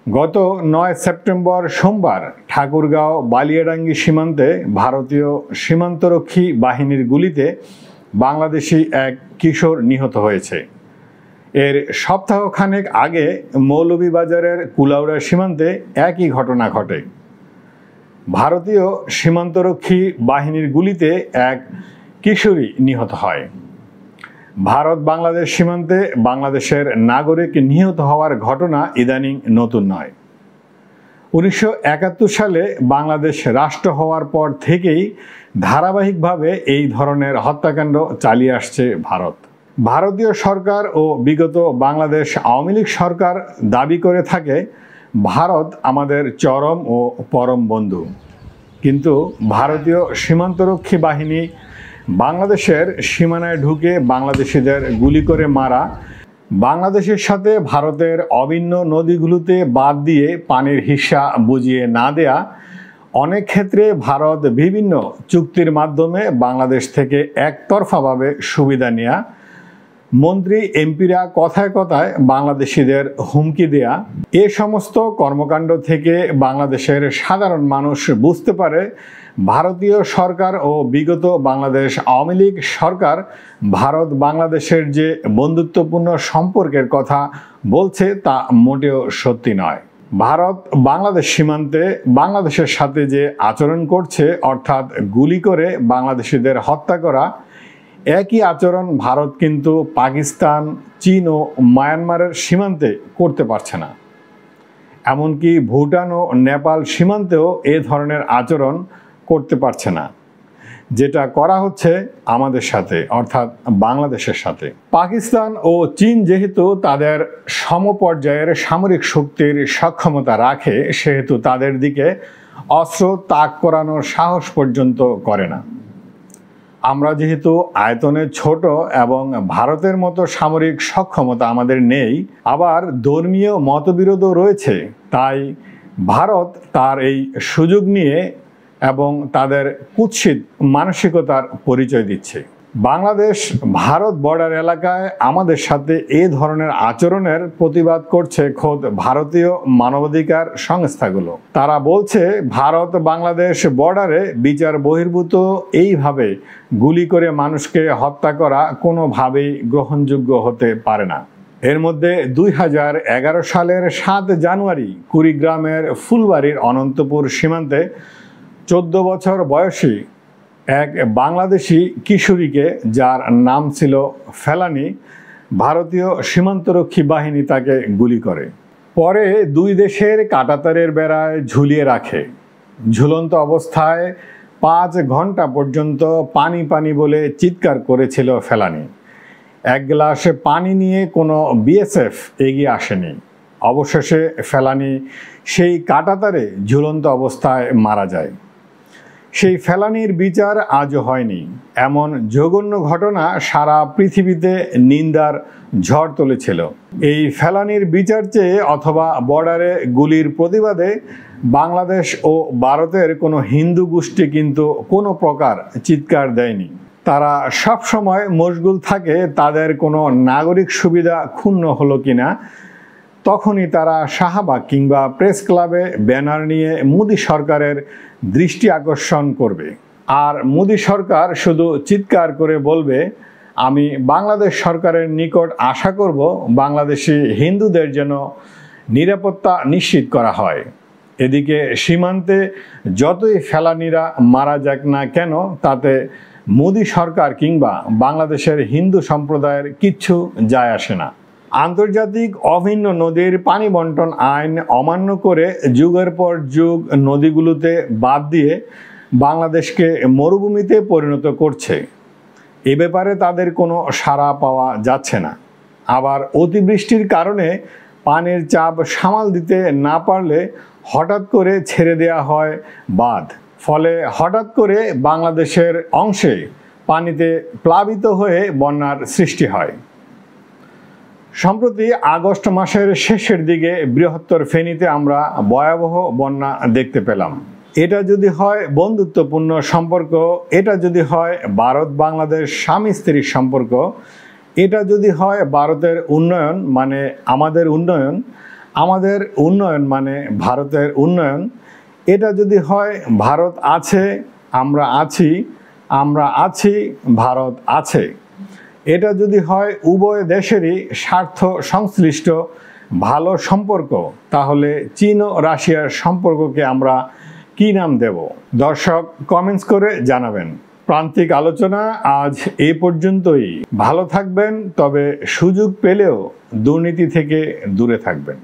গত ৯ সেপ্টেম্বর সোমবার ঠাকুরগাঁও বালিয়াডাঙ্গি সীমান্তে ভারতীয় সীমান্তরক্ষী বাহিনীর গুলিতে বাংলাদেশি এক কিশোর নিহত হয়েছে। এর সপ্তাহখানেক আগে মৌলভীবাজারের কুলাউড়া সীমান্তে একই ঘটনা ঘটে। ভারতীয় সীমান্তরক্ষী বাহিনীর গুলিতে এক কিশোরী নিহত হয়। ভারত বাংলাদেশ সীমান্তে বাংলাদেশের নাগরিক নিহত হওয়ার ঘটনা ইদানিং নতুন নয়। ১৯৭১ সালে বাংলাদেশ রাষ্ট্র হওয়ার পর থেকেই ধারাবাহিকভাবে এই ধরনের হত্যাকাণ্ড চালিয়ে আসছে ভারত। ভারতীয় সরকার ও বিগত বাংলাদেশ আওয়ামী লীগ সরকার দাবি করে থাকে ভারত আমাদের চরম ও পরম বন্ধু, কিন্তু ভারতীয় সীমান্তরক্ষী বাহিনী বাংলাদেশের সীমানায় ঢুকে বাংলাদেশিদের গুলি করে মারা, বাংলাদেশের সাথে ভারতের অভিন্ন নদীগুলোতে বাদ দিয়ে পানির হিস্সা বুঝিয়ে না দেয়া, অনেক ক্ষেত্রে ভারত বিভিন্ন চুক্তির মাধ্যমে বাংলাদেশ থেকে একতরফাভাবে সুবিধা নেয়া, মন্ত্রী এমপিরা কথায় কথায় বাংলাদেশিদের হুমকি দেয়া, এ সমস্ত কর্মকাণ্ড থেকে বাংলাদেশের সাধারণ মানুষ বুঝতে পারে ভারতীয় সরকার ও বিগত বাংলাদেশ আওয়ামী লীগ সরকার ভারত বাংলাদেশের যে বন্ধুত্বপূর্ণ সম্পর্কের কথা বলছে তা মোটেও সত্যি নয়। ভারত বাংলাদেশ সীমান্তে বাংলাদেশের সাথে যে আচরণ করছে, অর্থাৎ গুলি করে বাংলাদেশিদের হত্যা করা, একই আচরণ ভারত কিন্তু পাকিস্তান, চীন ও মায়ানমারের সীমান্তে করতে পারছে না। এমনকি ভুটান ও নেপাল সীমান্তেও এ ধরনের আচরণ করতে পারছে না, যেটা করা হচ্ছে আমাদের সাথে, অর্থাৎ বাংলাদেশের সাথে। পাকিস্তান ও চীন যেহেতু তাদের সমপর্যায়ের সামরিক শক্তির সক্ষমতা রাখে, সেহেতু তাদের দিকে অস্ত্র তাক করানোর সাহস পর্যন্ত করে না। আমরা যেহেতু আয়তনে ছোট এবং ভারতের মতো সামরিক সক্ষমতা আমাদের নেই, আবার ধর্মীয় মতবিরোধও রয়েছে, তাই ভারত তার এই সুযোগ নিয়ে এবং তাদের কুৎসিত মানসিকতার পরিচয় দিচ্ছে। বাংলাদেশ ভারত বর্ডার এলাকায় আমাদের সাথে এ ধরনের আচরণের প্রতিবাদ করছে খোদ ভারতীয় মানবাধিকার সংস্থাগুলো। তারা বলছে ভারত বাংলাদেশ বর্ডারে বিচার বহির্ভূত এইভাবে গুলি করে মানুষকে হত্যা করা কোনোভাবেই গ্রহণযোগ্য হতে পারে না। এর মধ্যে ২০১১ সালের ৭ জানুয়ারি কুড়িগ্রামের ফুলবাড়ির অনন্তপুর সীমান্তে ১৪ বছর বয়সী এক বাংলাদেশি কিশোরীকে, যার নাম ছিল ফেলানি, ভারতীয় সীমান্তরক্ষী বাহিনী তাকে গুলি করে। পরে দুই দেশের কাঁটাতারের বেড়ায় ঝুলিয়ে রাখে। ঝুলন্ত অবস্থায় ৫ ঘন্টা পর্যন্ত পানি পানি বলে চিৎকার করেছিল ফেলানি। এক গ্লাস পানি নিয়ে কোনো বিএসএফ এগিয়ে আসেনি। অবশেষে ফেলানি সেই কাঁটাতারে ঝুলন্ত অবস্থায় মারা যায়। সেই ফেলানির বিচার আজও হয়নি। এমন জঘন্য ঘটনা সারা পৃথিবীতে নিন্দার ঝড় তুলেছিল। এই ফেলানির বিচার চেয়ে অথবা বর্ডারে গুলির প্রতিবাদে বাংলাদেশ ও ভারতের কোনো হিন্দু গোষ্ঠী কিন্তু কোনো প্রকার চিৎকার দেয়নি। তারা সব সময় মশগুল থাকে তাদের কোনো নাগরিক সুবিধা ক্ষুণ্ণ হলো কিনা, তখনই তারা শাহবাগ কিংবা প্রেস ক্লাবে ব্যানার নিয়ে মোদি সরকারের দৃষ্টি আকর্ষণ করবে। আর মোদি সরকার শুধু চিৎকার করে বলবে, আমি বাংলাদেশ সরকারের নিকট আশা করব বাংলাদেশি হিন্দুদের যেন নিরাপত্তা নিশ্চিত করা হয়। এদিকে সীমান্তে যতই ফেলানিরা মারা যাক না কেন, তাতে মোদি সরকার কিংবা বাংলাদেশের হিন্দু সম্প্রদায়ের কিচ্ছু যায় আসে না। আন্তর্জাতিক অভিন্ন নদীর পানি বন্টন আইন অমান্য করে যুগের পর যুগ নদীগুলোতে বাদ দিয়ে বাংলাদেশকে মরুভূমিতে পরিণত করছে। এ ব্যাপারে তাদের কোনো সাড়া পাওয়া যাচ্ছে না। আবার অতিবৃষ্টির কারণে পানির চাপ সামাল দিতে না পারলে হঠাৎ করে ছেড়ে দেওয়া হয় বাঁধ, ফলে হঠাৎ করে বাংলাদেশের অংশে পানিতে প্লাবিত হয়ে বন্যার সৃষ্টি হয়। সম্প্রতি আগস্ট মাসের শেষের দিকে বৃহত্তর ফেনীতে আমরা ভয়াবহ বন্যা দেখতে পেলাম। এটা যদি হয় বন্ধুত্বপূর্ণ সম্পর্ক, এটা যদি হয় ভারত বাংলাদেশ স্বামী স্ত্রীর সম্পর্ক, এটা যদি হয় ভারতের উন্নয়ন মানে আমাদের উন্নয়ন, আমাদের উন্নয়ন মানে ভারতের উন্নয়ন, এটা যদি হয় ভারত আছে, আমরা আছি, আমরা আছি, ভারত আছে, এটা যদি হয় উভয় দেশেরই স্বার্থ সংশ্লিষ্ট ভালো সম্পর্ক, তাহলে চীন ও রাশিয়ার সম্পর্ককে আমরা কি নাম দেব? দর্শক কমেন্টস করে জানাবেন। প্রান্তিক আলোচনা আজ এ পর্যন্তই। ভালো থাকবেন, তবে সুযোগ পেলেও দুর্নীতি থেকে দূরে থাকবেন।